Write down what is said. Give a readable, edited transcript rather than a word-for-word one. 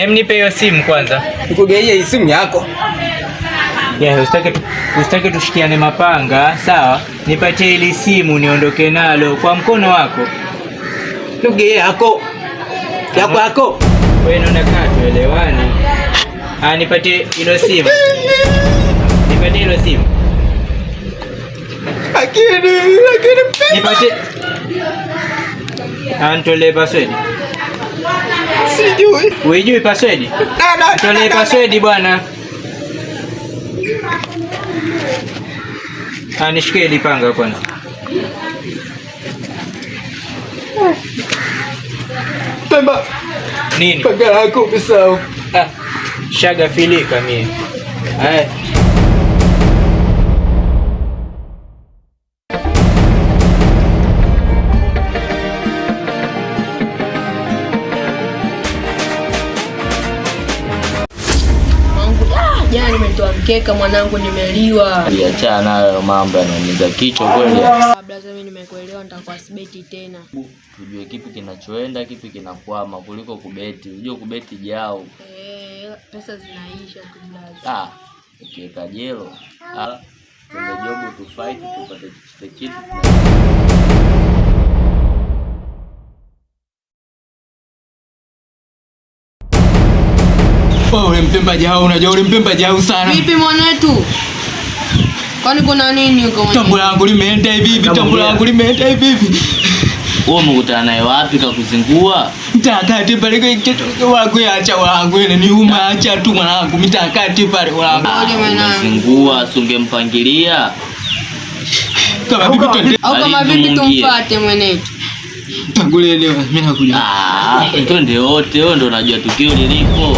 Nipe hiyo simu kwanza. Nikugeie hii simu yako. Usitake tushikiane mapanga, sawa? Nipatie ile simu niondoke nalo kwa mkono wako. Nikugeie yako. Yako. Wewe unaona kama tuelewani. Nipatie ile simu. Nipatie ile simu. Lakini nipatie. Antolee password. Sijui. Unajui password? Antolee password bwana. Nishike ile panga kwanza. Pemba. Nini? Panga yako umesahau. Shaga filika mimi. Haya. Jana nimetoa mkeka mwanangu, nimeliwa. Achana nayo mambo yanaumiza kichwa kweli. Kabla mimi nimekuelewa, nitakuwa sibeti tena. Tujue kipi kinachoenda, kipi kinakwama kuliko kubeti. Unajua kubeti jao. Pesa zinaisha tu blaza. Ukiweka jelo. Ndio job tu fight tupate kitu. Ule Mpemba jao, unajua ule Mpemba jao sana. Vipi mwanetu? Kwani kuna nini huko mwanetu? Tambo langu limeenda hivi. Wewe umekutana naye wapi kakuzingua? Mtakati pale kwa kitu wangu acha wangu ile ni uma acha tu mwanangu mtakati pale wangu. Umezingua sungempangilia. Kama vipi twende? Au kama vipi tumfuate mwanetu? Tangulia leo mimi nakuja. Twende wote, wewe ndio unajua tukio lilipo.